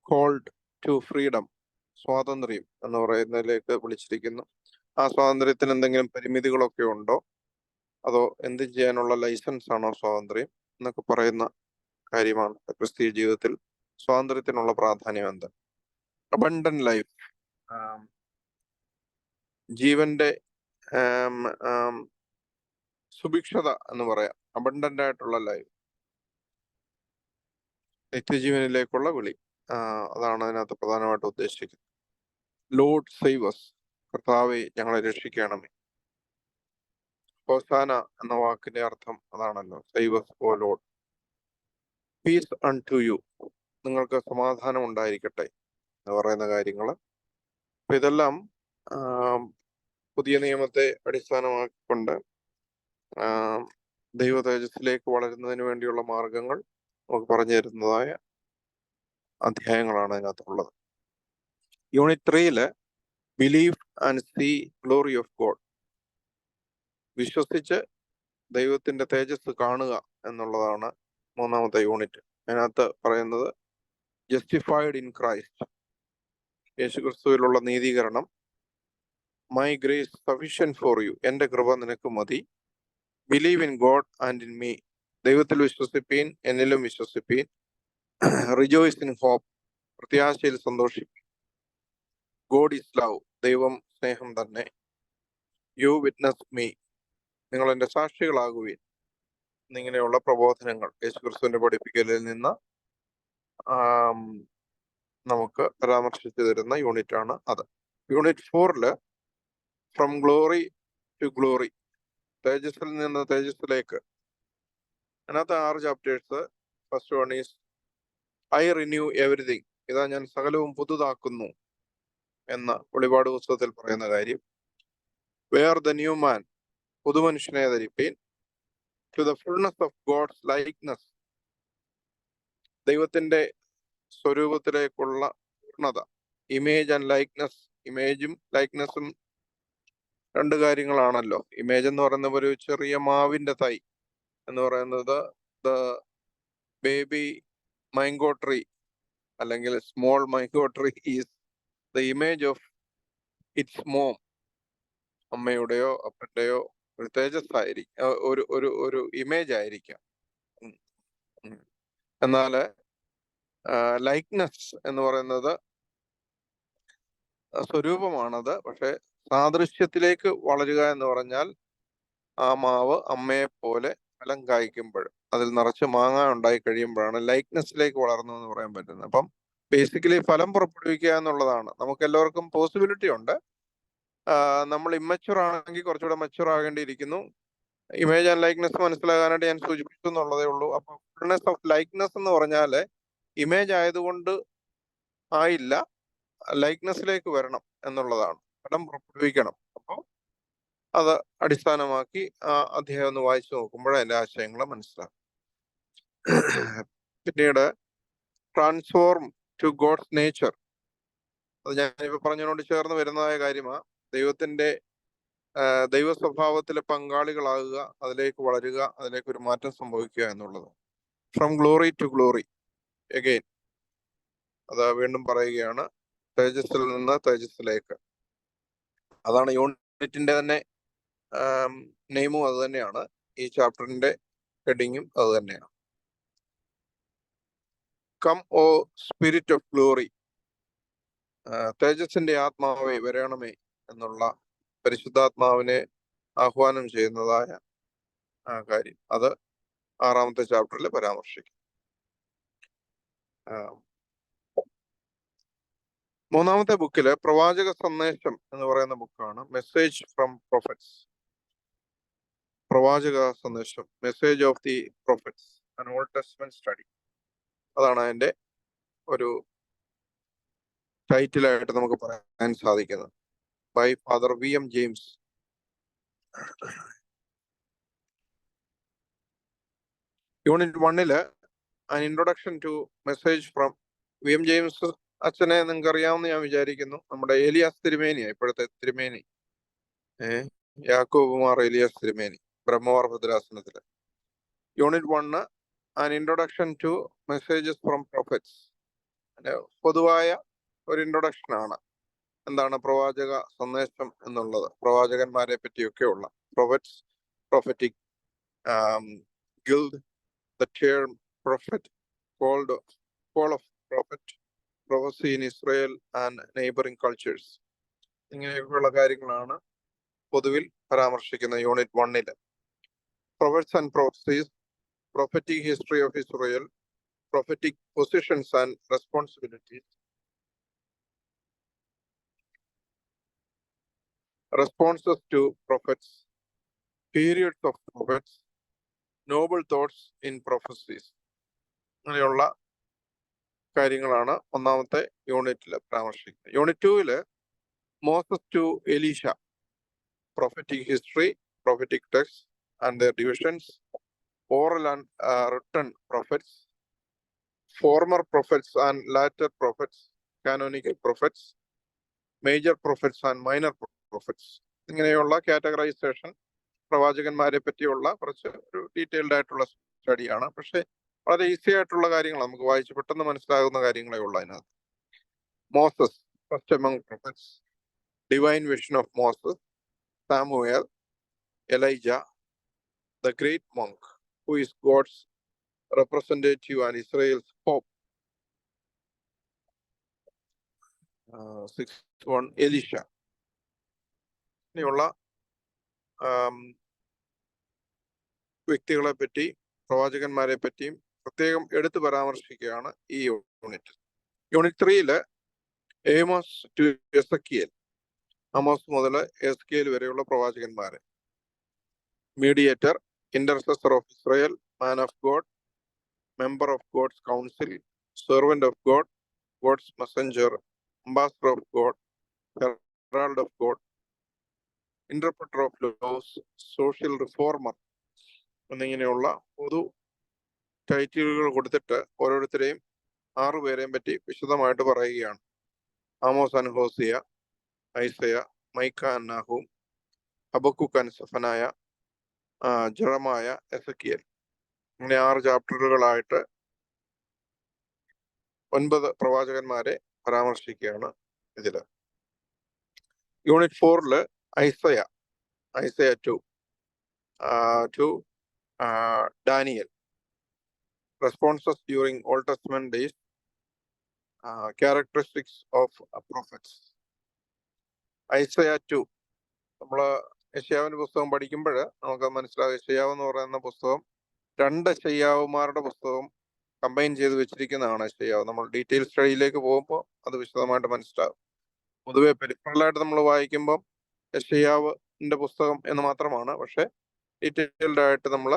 called to freedom, സ്വാതന്ത്ര്യം എന്ന് പറയുന്നതിലേക്ക് വിളിച്ചിരിക്കുന്നു. ആ സ്വാതന്ത്ര്യത്തിന് എന്തെങ്കിലും പരിമിതികളൊക്കെ ഉണ്ടോ, അതോ എന്ത് ചെയ്യാനുള്ള ലൈസൻസ് ആണോ സ്വാതന്ത്ര്യം എന്നൊക്കെ പറയുന്ന കാര്യമാണ്. ക്രിസ്തീയ ജീവിതത്തിൽ സ്വാതന്ത്ര്യത്തിനുള്ള പ്രാധാന്യം എന്ത്. അബണ്ടന്റ് ലൈഫ്, ജീവന്റെ സുഭിക്ഷത എന്ന് പറയാം. അബണ്ടന്റ് ആയിട്ടുള്ള ലൈഫ്, നിത്യജീവനിലേക്കുള്ള വിളി, അതാണ് അതിനകത്ത് പ്രധാനമായിട്ട് ഉദ്ദേശിക്കുന്നത്. ലോർഡ് സേവ് അസ്, കർത്താവെ ഞങ്ങളെ രക്ഷിക്കണമേ. ഹോസാന എന്ന വാക്കിന്റെ അർത്ഥം അതാണല്ലോ, സേവ് അസ് ഓ ലോർഡ്. പീസ് അൺടു യു, നിങ്ങൾക്ക് സമാധാനം ഉണ്ടായിരിക്കട്ടെ എന്ന് പറയുന്ന കാര്യങ്ങൾ. അപ്പൊ ഇതെല്ലാം പുതിയ നിയമത്തെ അടിസ്ഥാനമാക്കിക്കൊണ്ട് ദൈവ തേജസ്സിലേക്ക് വളരുന്നതിന് വേണ്ടിയുള്ള മാർഗങ്ങൾ നമുക്ക് പറഞ്ഞു തരുന്നതായ അധ്യായങ്ങളാണ് അതിനകത്തുള്ളത്. Unit 3 believe and see glory of God, വിശ്വസിച്ച് ദൈവത്തിന്റെ തേജസ് കാണുക എന്നുള്ളതാണ് 3ാമത്തെ യൂണിറ്റ്. അതിനകത്ത് പറയുന്നത് ജസ്റ്റിഫൈഡ് ഇൻ ക്രൈസ്റ്റ്, യേശുക്രിസ്തുവിലുള്ള നീതീകരണം. My grace sufficient for you, എൻ്റെ കൃപ നിനക്ക് മതി. Believe in God and in me, ദൈവത്തിൽ വിശ്വസിപ്പീൻ എന്നിലും വിശ്വസിപ്പീൻ. റിജോയ്സ് ഇൻ ഹോപ്പ്, പ്രത്യാശയിൽ സന്തോഷിപ്പീൻ. ഗോഡ് ഈസ് ലവ്, ദൈവം സ്നേഹം തന്നെ. യു വിറ്റ്നസ് മീ, നിങ്ങൾ എൻ്റെ സാക്ഷികളാകുവീൻ എന്നിങ്ങനെയുള്ള പ്രബോധനങ്ങൾ യേശുക്രിസ്തുവിന്റെ പഠിപ്പിക്കലിൽ നിന്ന് നമുക്ക് പരാമർശിച്ചു തരുന്ന യൂണിറ്റാണ് അത്. Unit 4 from glory to glory, തേജസ്സിൽ നിന്ന് തേജസ്സിലേക്ക്. അതിനകത്ത് 6 chapters. First one is I renew everything, ഇതാ ഞാൻ സകലവും പുതുതാക്കുന്നു എന്ന വെളിപാട് പുസ്തകത്തിൽ പറയുന്ന കാര്യം. വേർ ദ ന്യൂ മാൻ, പുതുമനുഷ്യനെ ധരിപ്പീൻ. To the fullness of God's likeness, ദൈവത്തിന്റെ സ്വരൂപത്തിലേക്കുള്ള പൂർണ്ണത. ഇമേജ് ആൻഡ് ലൈക്നെസ്, ഇമേജും ലൈക്നെസ്സും 2 കാര്യങ്ങളാണല്ലോ. ഇമേജ് എന്ന് പറയുന്നത് ഒരു ചെറിയ മാവിന്റെ തൈ എന്ന് പറയുന്നത് ദ ബേബി മാംഗോ ട്രീ അല്ലെങ്കിൽ small mango tree is the image of its mom. അമ്മയുടെയോ അപ്പന്റെയോ ഒരു തേജസ് ആയിരിക്കും, ഒരു ഇമേജ് ആയിരിക്കാം. എന്നാല് ലൈക്നെസ് എന്ന് പറയുന്നത് സ്വരൂപമാണത്. പക്ഷെ സാദൃശ്യത്തിലേക്ക് വളരുക എന്ന് പറഞ്ഞാൽ ആ മാവ് അമ്മയെ പോലെ ഫലം കായ്ക്കുമ്പോൾ, അതിൽ നിറച്ച് മാങ്ങ ഉണ്ടായി കഴിയുമ്പോഴാണ് ലൈക്നെസ്സിലേക്ക് വളർന്നു എന്ന് പറയാൻ പറ്റുന്നത്. അപ്പം ബേസിക്കലി ഫലം പുറപ്പെടുവിക്കുക എന്നുള്ളതാണ്. നമുക്ക് എല്ലാവർക്കും പോസിബിലിറ്റി ഉണ്ട്. നമ്മൾ ഇമ്മച്യൂർ ആണെങ്കിൽ കുറച്ചുകൂടെ മച്യൂർ ആകേണ്ടിയിരിക്കുന്നു. ഇമേജ് ആൻഡ് ലൈക്നെസ് മനസ്സിലാകാനായിട്ട് ഞാൻ സൂചിപ്പിച്ചു എന്നുള്ളതേ ഉള്ളൂ. അപ്പൊ ഫുൾനെസ് ഓഫ് ലൈക്നെസ് എന്ന് പറഞ്ഞാല് ഇമേജ് ആയതുകൊണ്ട് ആയില്ല, ലൈക്നെസ്സിലേക്ക് വരണം എന്നുള്ളതാണ്. ഫലം പുറപ്പെടുവിക്കണം. അപ്പോൾ അത് അടിസ്ഥാനമാക്കി ആ അധ്യായം ഒന്ന് വായിച്ചു നോക്കുമ്പോൾ അതിന്റെ ആശയങ്ങൾ മനസ്സിലാക്കും. പിന്നീട് ട്രാൻസ്ഫോർം ടു ഗോഡ്സ് നേച്ചർ, അത് ഞാനിപ്പോ പറഞ്ഞതിനോട് ചേർന്ന് വരുന്നതായ കാര്യമാണ്. ദൈവത്തിന്റെ ദൈവ സ്വഭാവത്തിലെ പങ്കാളികളാകുക, അതിലേക്ക് വളരുക, അതിലേക്ക് ഒരു മാറ്റം സംഭവിക്കുക എന്നുള്ളത്. From glory to glory again, അത് വീണ്ടും പറയുകയാണ്, തേജസ്സിൽ നിന്ന് തേജസ്സിലേക്ക്. അതാണ് യൂണിറ്റിന്റെ തന്നെ നെയിമും അത് തന്നെയാണ്, ഈ ചാപ്റ്ററിന്റെ ഹെഡിങ്ങും അത് തന്നെയാണ്. Come O spirit of glory, തേജസ്സിന്റെ ആത്മാവേ വരണമേ എന്നുള്ള പരിശുദ്ധാത്മാവിനെ ആഹ്വാനം ചെയ്യുന്നതായ കാര്യം അത് 6ാമത്തെ ചാപ്റ്ററിൽ പരാമർശിക്കും. 3ാമത്തെ ബുക്കില് പ്രവാചക സന്ദേശം എന്ന് പറയുന്ന ബുക്കാണ് മെസ്സേജ് ഫ്രം പ്രൊഫറ്റ്സ്. പ്രവാചക സന്ദേശം, message of the prophets, an old testament study. അതാണ് അതിന്റെ ഒരു ടൈറ്റിലായിട്ട് നമുക്ക് പറയാൻ സാധിക്കുന്നത്. By Father VM James. Unit 1 an introduction to message from VM James അച്ഛനെ നിങ്ങൾക്ക് അറിയാമെന്ന് ഞാൻ വിചാരിക്കുന്നു. നമ്മുടെ ഏലിയാസ് തിരുമേനിയാ, ഇപ്പോഴത്തെ തിരുമേനി, യാക്കോബ് മാർ ഏലിയാസ് തിരുമേനി, ബ്രഹ്മവാർ ഭദ്രാസനത്തില്. Unit 1 an introduction to messages from prophets. പൊതുവായ ഒരു ഇൻട്രൊഡക്ഷൻ ആണ്. എന്താണ് പ്രവാചക സന്ദേശം എന്നുള്ളത്, പ്രവാചകന്മാരെ പറ്റിയൊക്കെയുള്ള. Prophets, prophetic guild, the term prophet, call of prophet, prophecy in Israel and neighboring cultures. ഇങ്ങനെയൊക്കെയുള്ള കാര്യങ്ങളാണ് പൊതുവിൽ പരാമർശിക്കുന്ന unit 1. Prophets and prophecies, prophetic history of Israel, prophetic positions and responsibilities, responses to prophets, periods of prophets, noble thoughts in prophecies. അങ്ങനെയുള്ള കാര്യങ്ങളാണ് 1ാമത്തെ യൂണിറ്റിൽ പരാമർശിക്കുന്നത്. Unit 2 Moses to Elisha, prophetic history, prophetic texts and their divisions, oral and written prophets, former prophets and latter prophets, canonical prophets, major prophets and minor prophets. ഇങ്ങനെയുള്ള categorisation, പ്രവാചകന്മാരെ പറ്റിയുള്ള കുറച്ച് ഒരു ഡീറ്റെയിൽഡ് ആയിട്ടുള്ള സ്റ്റഡിയാണ്. പക്ഷെ വളരെ ഈസി ആയിട്ടുള്ള കാര്യങ്ങൾ, നമുക്ക് വായിച്ച് പെട്ടെന്ന് മനസ്സിലാകുന്ന കാര്യങ്ങളേ ഉള്ളൂ അതിനകത്ത്. Moses, first among prophets, divine vision of Moses, Samuel, Elijah, the great monk who is God's representative and Israel's hope. 6:1 Elisha. ഇങ്ങനെയുള്ള വ്യക്തികളെ പറ്റി, പ്രവാചകന്മാരെ പറ്റിയും പ്രത്യേകം എടുത്തു പരാമർശിക്കുകയാണ് ഈ unit. Unit 3 Amos to Ezekiel, Amos മുതൽ എസ്കേൽ വരെയുള്ള പ്രവാചകന്മാരെ. Mediator, intercessor of Israel, man of God, member of God's council, servant of God, God's messenger, ambassador of God, herald of God, interpreter of laws, social reformer എന്നിങ്ങനെയുള്ള പൊതു ടൈറ്റിലുകൾ കൊടുത്തിട്ട് ഓരോരുത്തരെയും 6 പേരെയും പറ്റി വിശദമായിട്ട് പറയുകയാണ്. Amos and Hosea, Isaiah, Micah and Nahum, Habakkuk and Zephaniah, Jeremiah, Ezekiel. അങ്ങനെ 6 ചാപ്റ്ററുകളായിട്ട് 9 പ്രവാചകന്മാരെ പരാമർശിക്കുകയാണ് ഇതില്. Unit 4 Isaiah 2 Daniel, responses during Old Testament days, characteristics of prophets. Isaiah 2 നമ്മള് യെശയ്യാവിന്റെ പുസ്തകം പഠിക്കുമ്പോൾ നമുക്ക് മനസ്സിലാകും. യെശയ്യാവ് എന്ന് പറയുന്ന പുസ്തകം 2 യെശയ്യാവുമാരുടെ പുസ്തകം കമ്പൈൻ ചെയ്ത് വെച്ചിരിക്കുന്നതാണ് യെശയ്യാവ്. നമ്മൾ ഡീറ്റെയിൽ സ്റ്റഡിയിലേക്ക് പോകുമ്പോൾ അത് വിശദമായിട്ട് മനസ്സിലാകും. പൊതുവെ പെരിഫറലായിട്ട് നമ്മൾ വായിക്കുമ്പോൾ യെശയ്യാവിന്റെ പുസ്തകം എന്ന് മാത്രമാണ്. പക്ഷെ ഡീറ്റെയിൽഡ് ആയിട്ട് നമ്മൾ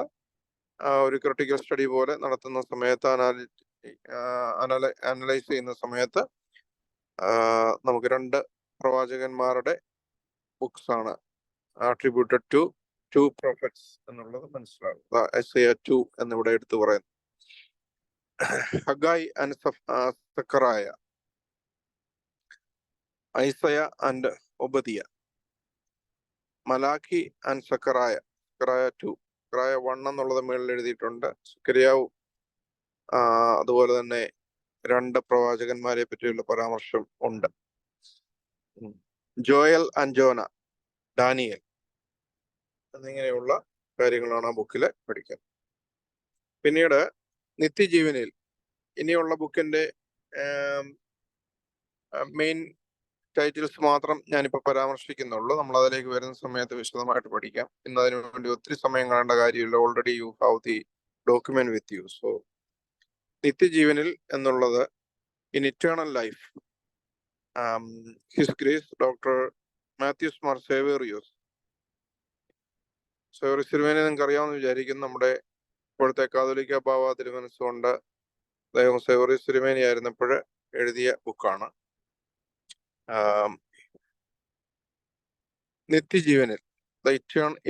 ഒരു ക്രിട്ടിക്കൽ സ്റ്റഡി പോലെ നടത്തുന്ന സമയത്ത്, അനലൈസ് ചെയ്യുന്ന സമയത്ത് നമുക്ക് 2 പ്രവാചകന്മാരുടെ ബുക്സ് ആണ് attributed to 2 prophets എന്നുള്ളത് മനസ്സിലാകും. ഐസയ 2 എന്നിവിടെ എടുത്തു പറയുന്നു. Haggai and Zechariah, Isaiah and Obadiah, Malachi and Zechariah, Zechariah 2, Zechariah 1 എന്നുള്ളത് മേളിൽ എഴുതിയിട്ടുണ്ട്. സക്കരിയാവ് അതുപോലെ തന്നെ 2 പ്രവാചകന്മാരെ പറ്റിയുള്ള പരാമർശം ഉണ്ട്. ജോയൽ ആൻഡ് ജോന, ഡാനിയൽ എന്നിങ്ങനെയുള്ള കാര്യങ്ങളാണ് ആ ബുക്കിൽ പഠിക്കുന്നത്. പിന്നീട് നിത്യജീവനിൽ ഇനിയുള്ള ബുക്കിന്റെ മെയിൻ ടൈറ്റിൽസ് മാത്രം ഞാനിപ്പോൾ പരാമർശിക്കുന്നുള്ളൂ. നമ്മൾ അതിലേക്ക് വരുന്ന സമയത്ത് വിശദമായിട്ട് പഠിക്കാം. ഇന്ന് അതിനു വേണ്ടി ഒത്തിരി സമയം കാണേണ്ട കാര്യമില്ല. Already you have the document with you. So നിത്യജീവനിൽ എന്നുള്ളത് in eternal life, his grace doctor Mathews Mar Severios Thirumeni നിങ്ങൾക്ക് അറിയാമെന്ന് വിചാരിക്കുന്നു. നമ്മുടെ ഇപ്പോഴത്തെ കാതോലിക്ക ബാവ തിരുമനസ്സുകൊണ്ട് അദ്ദേഹം സേവേറിയോസ് തിരുമേനി ആയിരുന്നപ്പോൾ എഴുതിയ ബുക്കാണ്. നിത്യജീവനിൽ,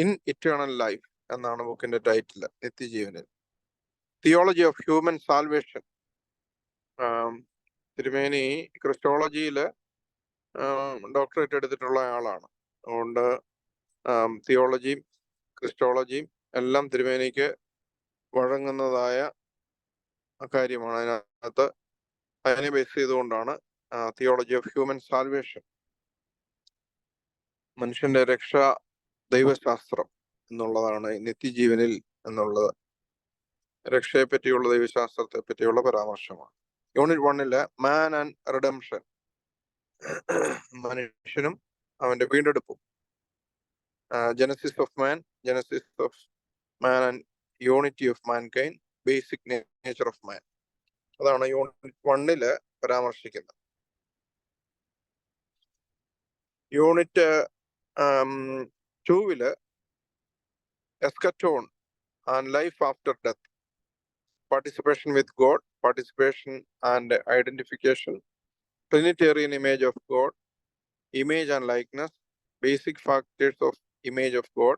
ഇൻ ഇറ്റേണൽ ലൈഫ് എന്നാണ് ബുക്കിന്റെ ടൈറ്റിൽ. നിത്യജീവനിൽ തിയോളജി ഓഫ് ഹ്യൂമൻ സാൽവേഷൻ. തിരുമേനി ക്രിസ്റ്റോളജിയില് ഡോക്ടറേറ്റ് എടുത്തിട്ടുള്ള ആളാണ്. അതുകൊണ്ട് തിയോളജിയും ക്രിസ്റ്റോളജിയും എല്ലാം തിരുമേനിക്ക് വഴങ്ങുന്നതായ കാര്യമാണ്. അതിനകത്ത് അതിനെ ബേസ് ചെയ്തുകൊണ്ടാണ് തിയോളജി ഓഫ് ഹ്യൂമൻ സാൽവേഷൻ, മനുഷ്യന്റെ രക്ഷ ദൈവശാസ്ത്രം എന്നുള്ളതാണ് നിത്യജീവനിൽ എന്നുള്ളത്. രക്ഷയെ പറ്റിയുള്ള ദൈവശാസ്ത്രത്തെ പറ്റിയുള്ള പരാമർശമാണ്. യൂണിറ്റ് 1 മാൻ ആൻഡ് റിഡംഷൻ, മനുഷ്യനും അവന്റെ വീണ്ടെടുപ്പും. Genesis of man, genesis of man and unity of mankind, basic nature of man. അതാണ് യൂണിറ്റ് 1 പരാമർശിക്കുന്നത്. Unit 2 eschaton and life after death, participation with God, participation and identification, Trinitarian image of God, image and likeness, basic factors of image of God,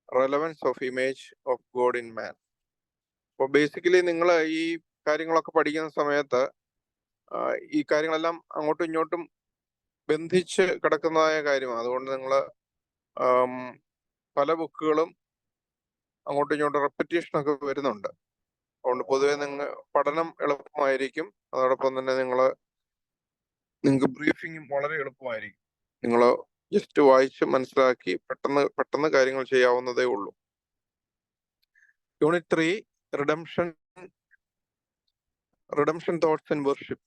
relevance of image of God in man. അപ്പോൾ basically നിങ്ങൾ ഈ കാര്യങ്ങളൊക്കെ പഠിക്കുന്ന സമയത്ത് ഈ കാര്യങ്ങളെല്ലാം അങ്ങോട്ടും ഇങ്ങോട്ടും ബന്ധിച്ച് കിടക്കുന്നതായ കാര്യമാണ്. അതുകൊണ്ട് നിങ്ങൾ പല ബുക്കുകളും അങ്ങോട്ടും ഇങ്ങോട്ടും റെപ്പറ്റീഷനൊക്കെ വരുന്നുണ്ട്. അതുകൊണ്ട് പൊതുവെ പഠനം എളുപ്പമായിരിക്കും. അതോടൊപ്പം തന്നെ നിങ്ങൾക്ക് ബ്രീഫിങ്ങും വളരെ എളുപ്പമായിരിക്കും. നിങ്ങൾ ജസ്റ്റ് വായിച്ച് മനസ്സിലാക്കി പെട്ടെന്ന് കാര്യങ്ങൾ ചെയ്യാവുന്നതേ ഉള്ളൂ. Unit 3 redemption thoughts and worship,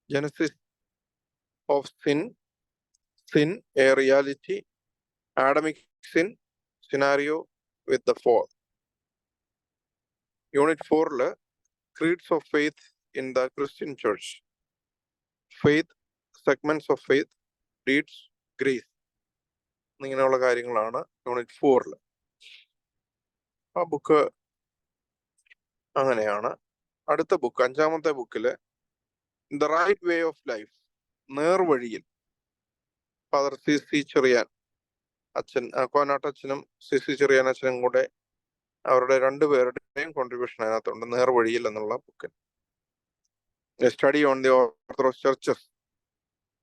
genesis of sin a reality, Adamic sin, scenario with the fall. Unit 4 creeds of faith in the Christian church, faith, segments of faith, deeds, grace, ഇങ്ങനെയുള്ള കാര്യങ്ങളാണ് unit 4. ആ book അങ്ങനെയാണ്. അടുത്ത book, 5ാമത്തെ ബുക്കില് the right way of life, നേർവഴിയിൽ, father C Cheriyan അച്ഛൻ, കോനാട്ടച്ഛനും സി ചെറിയാൻ അച്ഛനും കൂടെ അവരുടെ 2 പേരുടെയും കോൺട്രിബ്യൂഷൻ അതിനകത്തുണ്ട്. നേർവഴിയിൽ എന്നുള്ള book, study on the orthodox churches.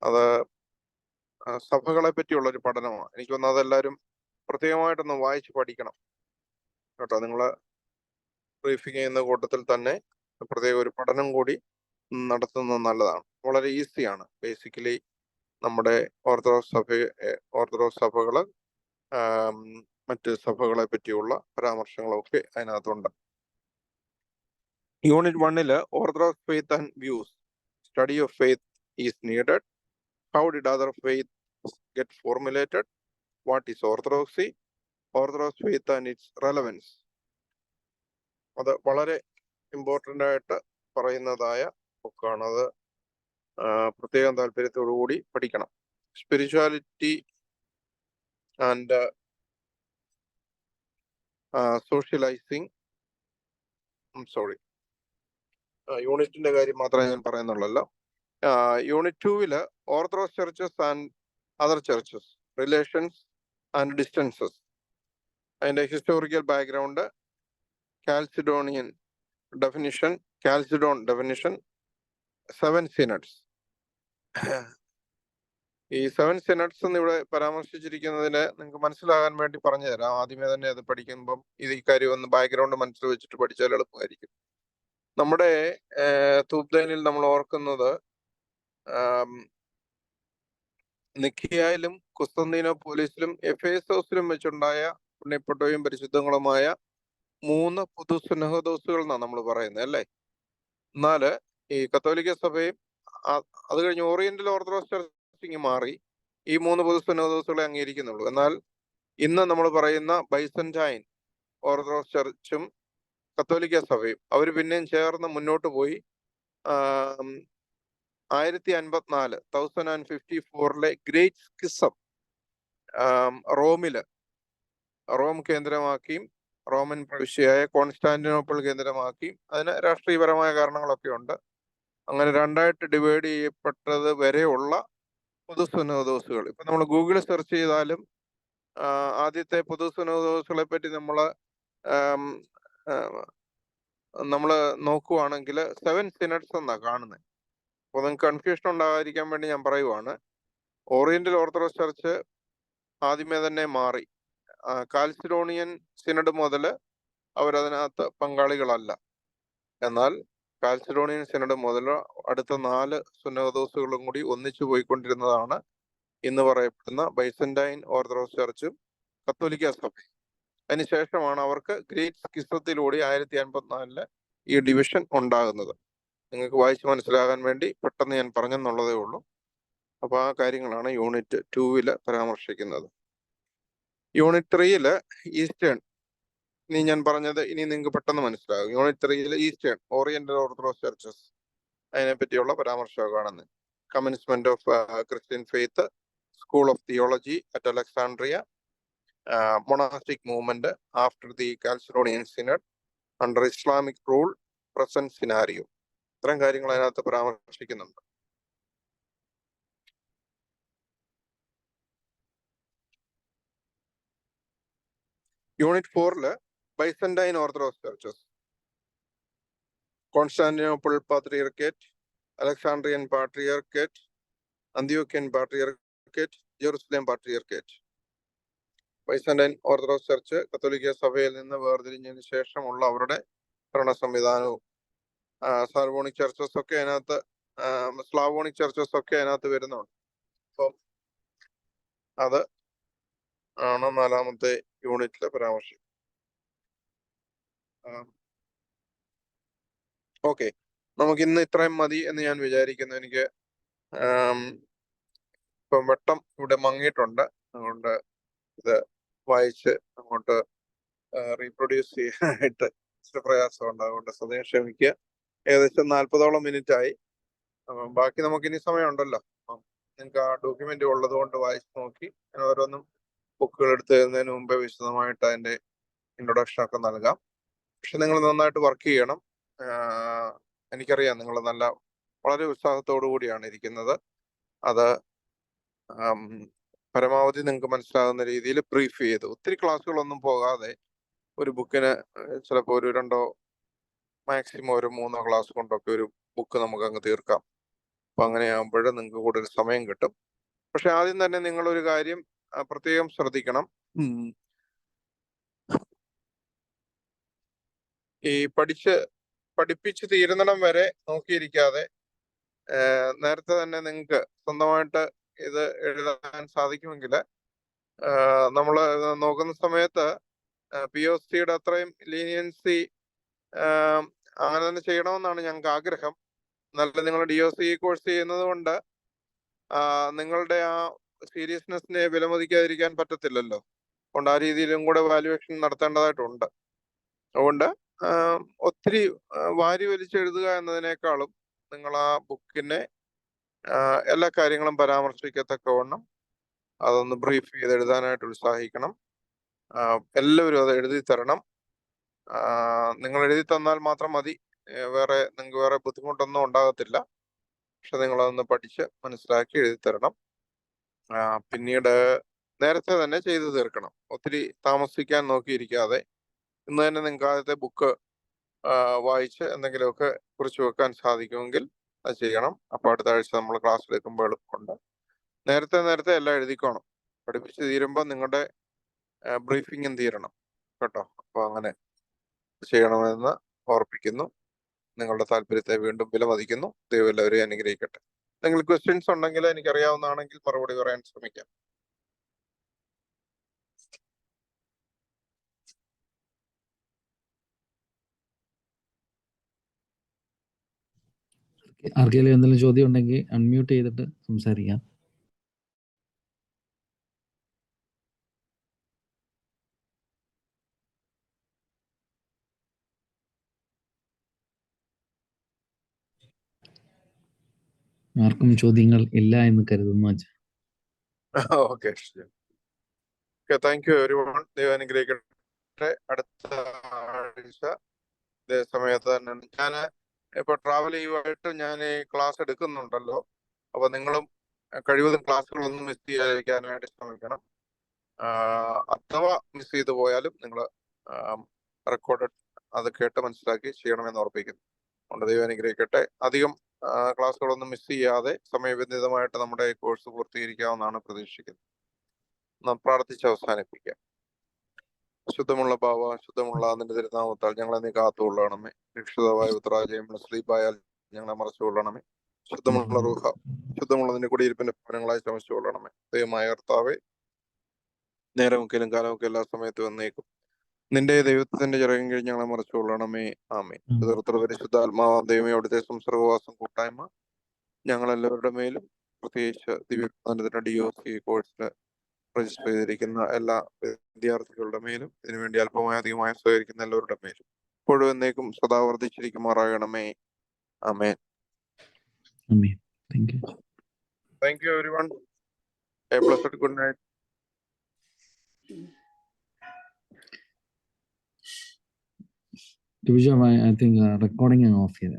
അത് സഭകളെ പറ്റിയുള്ള ഒരു പഠനമാണ്. എനിക്ക് തോന്നുന്നു അതെല്ലാവരും പ്രത്യേകമായിട്ടൊന്ന് വായിച്ച് പഠിക്കണം കേട്ടോ. നിങ്ങൾ ബ്രീഫിംഗ് ചെയ്യുന്ന കൂട്ടത്തിൽ തന്നെ പ്രത്യേക ഒരു പഠനം കൂടി നടത്തുന്നത് നല്ലതാണ്. വളരെ ഈസിയാണ്. ബേസിക്കലി നമ്മുടെ ഓർത്തഡോക്സ് സഭകള് മറ്റ് സഭകളെ പറ്റിയുള്ള പരാമർശങ്ങളൊക്കെ അതിനകത്തുണ്ട്. Unit 1 orthodox faith and views, study of faith is needed, how did other faith get formulated, what is orthodoxy, orthodox faith and its relevance. അത് വളരെ ഇമ്പോർട്ടൻ്റ് ആയിട്ട് പറയുന്നതായ ബുക്കാണ്. അത് പ്രത്യേകം താല്പര്യത്തോടു കൂടി പഠിക്കണം. സ്പിരിച്വാലിറ്റി ആൻഡ് സോഷ്യലൈസിങ്, യൂണിറ്റിന്റെ കാര്യം മാത്രമേ ഞാൻ പറയുന്നുള്ളല്ലോ. Unit 2 Orthodox churches and other churches, relations and distances, അതിന്റെ historical background, Chalcedon definition, 7 synods, ഈ 7 സിനഡ്സ് എന്ന് ഇവിടെ പരാമർശിച്ചിരിക്കുന്നതിന് നിങ്ങൾക്ക് മനസ്സിലാകാൻ വേണ്ടി പറഞ്ഞു തരാം. ആദ്യമേ തന്നെ അത് പഠിക്കുമ്പം ഈ കാര്യം ഒന്ന് ബാക്ക്ഗ്രൗണ്ട് മനസ്സിൽ വെച്ചിട്ട് പഠിച്ചാൽ എളുപ്പമായിരിക്കും. നമ്മുടെ തൂബ്ദൈനിൽ നമ്മൾ ഓർക്കുന്നത് നിഖിയായിലും കുസ്തന്തീനോപ്പോലിസിലും എഫേസോസിലും വെച്ചുണ്ടായ പുണ്യപ്പെട്ടവയും പരിശുദ്ധങ്ങളുമായ 3 പുതു സുന്നഹദോസുകൾ എന്നാണ് നമ്മൾ പറയുന്നത് അല്ലേ. എന്നാല് ഈ കത്തോലിക്ക സഭയും അത് കഴിഞ്ഞ് ഓറിയന്റൽ ഓർത്തഡോക്സ് ചർച്ചിങ് മാറി ഈ 3 പുതു സുന്നഹദോസുകളെ അംഗീകരിക്കുന്നുള്ളൂ. എന്നാൽ ഇന്ന് നമ്മൾ പറയുന്ന ബൈസന്റൈൻ ഓർത്തഡോക്സ് ചർച്ചും കത്തോലിക്ക സഭയും അവർ പിന്നെയും ചേർന്ന് മുന്നോട്ട് പോയി 1054 ഗ്രേറ്റ് സ്കിസം റോം കേന്ദ്രമാക്കിയും റോമൻ പ്രവിശ്യയായ കോൺസ്റ്റാന്റിനോപ്പിൾ കേന്ദ്രമാക്കിയും അതിന് രാഷ്ട്രീയപരമായ കാരണങ്ങളൊക്കെ ഉണ്ട്. അങ്ങനെ 2ആയിട്ട് ഡിവൈഡ് ചെയ്യപ്പെട്ടത് വരെയുള്ള പൊതു സുന്നഹദോസുകൾ ഇപ്പൊ നമ്മൾ ഗൂഗിളിൽ സെർച്ച് ചെയ്താലും ആദ്യത്തെ പൊതു സുന്നഹദോസുകളെ പറ്റി നമ്മൾ നോക്കുവാണെങ്കിൽ 7 സിനഡ്സ് എന്നാ കാണുന്നത്. അപ്പോൾ നിങ്ങൾക്ക് കൺഫ്യൂഷൻ ഉണ്ടാകാതിരിക്കാൻ വേണ്ടി ഞാൻ പറയുവാണ്, ഓറിയന്റൽ ഓർത്തഡോക്സ് ചർച്ച് ആദ്യമേ തന്നെ മാറി. കാൽസിഡോണിയൻ സിനഡ് മുതൽ അവരതിനകത്ത് പങ്കാളികളല്ല. എന്നാൽ കാൽസിഡോണിയൻ സിനഡ് മുതൽ അടുത്ത 4 സുന്നഹദോസുകളും കൂടി ഒന്നിച്ചു പോയിക്കൊണ്ടിരുന്നതാണ് ഇന്ന് പറയപ്പെടുന്ന ബൈസന്റൈൻ ഓർത്തഡോക്സ് ചർച്ചും കത്തോലിക്ക സഭയും. അതിനുശേഷമാണ് അവർക്ക് ഗ്രേറ്റ് സ്കിസത്തിലൂടെ 1054 ഈ ഡിവിഷൻ ഉണ്ടാകുന്നത്. നിങ്ങൾക്ക് വായിച്ച് മനസ്സിലാകാൻ വേണ്ടി പെട്ടെന്ന് ഞാൻ പറഞ്ഞെന്നുള്ളതേ ഉള്ളൂ. അപ്പൊ ആ കാര്യങ്ങളാണ് യൂണിറ്റ് 2 പരാമർശിക്കുന്നത്. യൂണിറ്റ് 3 ഈസ്റ്റേൺ, ഇനി ഞാൻ പറഞ്ഞത് ഇനി നിങ്ങൾക്ക് പെട്ടെന്ന് മനസ്സിലാകും. Unit 3 eastern oriental orthodox churches, അതിനെ പറ്റിയുള്ള പരാമർശമാണ് കാണുന്നത്. Commencement of Christian faith, school of theology at Alexandria, monastic movement after the Chalcedonian Synod under Islamic rule, present scenario. ഇത്തരം കാര്യങ്ങൾ അതിനകത്ത് പരാമർശിക്കുന്നുണ്ട്. Unit 4 Byzantine Orthodox churches, Constantinople patriarchate, Alexandrian patriarchate, Antiochian patriarchate, Jerusalem patriarchate. Byzantine Orthodox church കത്തോലിക്ക സഭയിൽ നിന്ന് വേർതിരിഞ്ഞതിന് ശേഷമുള്ള അവരുടെ ഭരണ സംവിധാനവും സാർവോണിക് ചർച്ചസ് ഒക്കെ അതിനകത്ത്, സ്ലാവോണിക് ചർച്ചസ് ഒക്കെ അതിനകത്ത് വരുന്നുണ്ട്. അപ്പം അത് ആണ് 4ാമത്തെ യൂണിറ്റിലെ പരാമർശം. ഓക്കെ, നമുക്ക് ഇന്ന് ഇത്രയും മതി എന്ന് ഞാൻ വിചാരിക്കുന്നു. എനിക്ക് ഇപ്പം വെട്ടം ഇവിടെ മങ്ങിയിട്ടുണ്ട്, അതുകൊണ്ട് ഇത് വായിച്ച് അങ്ങോട്ട് റീപ്രൊഡ്യൂസ് ചെയ്യാനായിട്ട് ഇച്ചിരി പ്രയാസമുണ്ട്. അതുകൊണ്ട് സ്വയം ക്ഷമിക്കുക. ഏകദേശം 40ഓളം മിനിറ്റ് ആയി. ബാക്കി നമുക്ക് ഇനി സമയമുണ്ടല്ലോ. നിങ്ങൾക്ക് ആ ഡോക്യുമെന്റ് ഉള്ളത് കൊണ്ട് വായിച്ച് നോക്കി ഞാൻ ഓരോന്നും ബുക്കുകൾ എടുത്ത് തരുന്നതിന് മുമ്പേ വിശദമായിട്ട് അതിന്റെ ഇൻട്രൊഡക്ഷൻ ഒക്കെ നൽകാം. പക്ഷെ നിങ്ങൾ നന്നായിട്ട് വർക്ക് ചെയ്യണം. എനിക്കറിയാം നിങ്ങൾ വളരെ ഉത്സാഹത്തോടു കൂടിയാണ് ഇരിക്കുന്നത്. അത് പരമാവധി നിങ്ങൾക്ക് മനസ്സിലാകുന്ന രീതിയിൽ ബ്രീഫ് ചെയ്ത് ഒത്തിരി ക്ലാസ്സുകളൊന്നും പോകാതെ ഒരു ബുക്കിന് ചിലപ്പോൾ ഒരു 2 മാക്സിമം ഒരു 3 ക്ലാസ് കൊണ്ടൊക്കെ ഒരു ബുക്ക് നമുക്ക് അങ്ങ് തീർക്കാം. അപ്പൊ അങ്ങനെയാകുമ്പോൾ നിങ്ങൾക്ക് കൂടുതൽ സമയം കിട്ടും. പക്ഷെ ആദ്യം തന്നെ നിങ്ങളൊരു കാര്യം പ്രത്യേകം ശ്രദ്ധിക്കണം. ഈ പഠിപ്പിച്ച് തീരുന്നിടം വരെ നോക്കിയിരിക്കാതെ നേരത്തെ തന്നെ നിങ്ങൾക്ക് സ്വന്തമായിട്ട് ഇത് എഴുതാൻ സാധിക്കുമെങ്കിൽ നമ്മൾ നോക്കുന്ന സമയത്ത് POCയുടെ അത്രയും ലീനിയൻസി അങ്ങനെ തന്നെ ചെയ്യണമെന്നാണ് ഞങ്ങൾക്ക് ആഗ്രഹം. എന്നാലും നിങ്ങൾ DOC കോഴ്സ് ചെയ്യുന്നത് കൊണ്ട് നിങ്ങളുടെ ആ സീരിയസ്നെസ്സിനെ വിലമതിക്കാതിരിക്കാൻ പറ്റത്തില്ലല്ലോ. അതുകൊണ്ട് ആ രീതിയിലും കൂടെ വാല്യുവേഷൻ നടത്തേണ്ടതായിട്ടുണ്ട്. അതുകൊണ്ട് ഒത്തിരി വാരി വലിച്ചെഴുതുക എന്നതിനേക്കാളും നിങ്ങൾ ആ ബുക്കിനെ എല്ലാ കാര്യങ്ങളും പരാമർശിക്കത്തക്കവണ്ണം അതൊന്ന് ബ്രീഫ് ചെയ്ത് എഴുതാനായിട്ട് ഉത്സാഹിക്കണം. എല്ലാവരും അത് എഴുതി തരണം. നിങ്ങൾ എഴുതി തന്നാൽ മാത്രം മതി, നിങ്ങൾക്ക് വേറെ ബുദ്ധിമുട്ടൊന്നും ഉണ്ടാകത്തില്ല. പക്ഷെ നിങ്ങളതൊന്ന് പഠിച്ച് മനസ്സിലാക്കി എഴുതി തരണം. പിന്നീട് നേരത്തെ തന്നെ ചെയ്തു തീർക്കണം. ഒത്തിരി താമസിക്കാൻ നോക്കിയിരിക്കാതെ ഇന്ന് തന്നെ നിങ്ങൾക്ക് ആദ്യത്തെ ബുക്ക് വായിച്ച് എന്തെങ്കിലുമൊക്കെ കുറിച്ച് വെക്കാൻ സാധിക്കുമെങ്കിൽ അത് ചെയ്യണം. അപ്പോൾ അടുത്ത ആഴ്ച നമ്മൾ ക്ലാസ് എടുക്കുമ്പോൾ എളുപ്പമുണ്ട്. നേരത്തെ എല്ലാം എഴുതിക്കോണം. പഠിപ്പിച്ച് തീരുമ്പോൾ നിങ്ങളുടെ ബ്രീഫിംഗും തീരണം കേട്ടോ. അപ്പോൾ അങ്ങനെ ചെയ്യണമെന്ന് ഓർപ്പിക്കുന്നു. നിങ്ങളുടെ താല്പര്യത്തെ വീണ്ടും വിലമതിക്കുന്നു. ദൈവം എല്ലാവരെയും അനുഗ്രഹിക്കട്ടെ. നിങ്ങൾ ക്വസ്റ്റ്യൻസ് ഉണ്ടെങ്കിൽ എനിക്കറിയാവുന്നതാണെങ്കിൽ മറുപടി പറയാൻ ശ്രമിക്കാം. ആർക്കെങ്കിലും എന്തെങ്കിലും ചോദ്യം ഉണ്ടെങ്കിൽ അൺമ്യൂട്ട് ചെയ്തിട്ട് സംസാരിക്കാം. ആർക്കും ചോദ്യങ്ങൾ ഇല്ല എന്ന് കരുതുന്നു അച്ഛാ. Okay, thank you everyone. ദൈവം അനുഗ്രഹിക്കട്ടെ. അടുത്ത ആഴ്ച ഇതേ സമയത്ത് തന്നെ ഞാൻ ഇപ്പൊ ട്രാവൽ ചെയ്യുവായിട്ട് ഞാൻ ഈ ക്ലാസ് എടുക്കുന്നുണ്ടല്ലോ. അപ്പൊ നിങ്ങളും കഴിവതും ക്ലാസ്സുകളൊന്നും മിസ് ചെയ്യാതിരിക്കാനായിട്ട് ശ്രമിക്കണം. അഥവാ മിസ് ചെയ്തു പോയാലും നിങ്ങൾ റെക്കോർഡ് അത് കേട്ട് മനസ്സിലാക്കി ചെയ്യണമെന്ന് ഓർപ്പിക്കുന്നു. അതുകൊണ്ട് ദൈവം അനുഗ്രഹിക്കട്ടെ. അധികം ക്ലാസ്സുകളൊന്നും മിസ് ചെയ്യാതെ സമയബന്ധിതമായിട്ട് നമ്മുടെ കോഴ്സ് പൂർത്തീകരിക്കാമെന്നാണ് പ്രതീക്ഷിക്കുന്നത്. നാം പ്രാർത്ഥിച്ച് അവസാനിപ്പിക്കാം. ശുദ്ധമുള്ള ഭാവ, ശുദ്ധമുള്ള നിന്റെ തിരുനാമത്താൽ ഞങ്ങളെ നീ കാത്തുകൊള്ളണമേ. രക്ഷിതാവായ ഉത്തരാജയം സ്ലീപായാൽ ഞങ്ങളെ മറച്ചുകൊള്ളണമേ. ശുദ്ധമുള്ള റൂഹ, ശുദ്ധമുള്ള നിന്റെ കുടിയിരിപ്പിന്റെ ഭവനങ്ങളായി ചമച്ചുകൊള്ളണമേ. ദൈവമായ കർത്താവേ, നേരമൊക്കെയും കാലമൊക്കെ എല്ലാ സമയത്തും വന്നേക്കും നിന്റെ ദൈവത്തിന്റെ ചിറകും കഴിഞ്ഞ് ഞങ്ങളെ മറച്ചുകൊള്ളണമേ. ആമേൻ. പരിശുദ്ധാത്മാവാം ദൈവമേ, അവിടുത്തെ സംസർഗവാസം കൂട്ടായ്മ ഞങ്ങളെല്ലാവരുടെ മേലും, പ്രത്യേകിച്ച് ദിവ്യജ്ഞാനത്തിന്റെ DOC കോഴ്സിൽ രജിസ്റ്റർ ചെയ്തിരിക്കുന്ന എല്ലാ വിദ്യാർത്ഥികളുടെ മേലും, ഇതിനുവേണ്ടി അല്പമായ അധികമായി സഹകരിക്കുന്ന എല്ലാവരുടെ മേലും ഇപ്പോഴും എന്നേക്കും സദാ വർദ്ധിച്ചിരിക്കുമാറാകണമേ. ആമേൻ. Thank you everyone. A blessed good night. I think recording off here.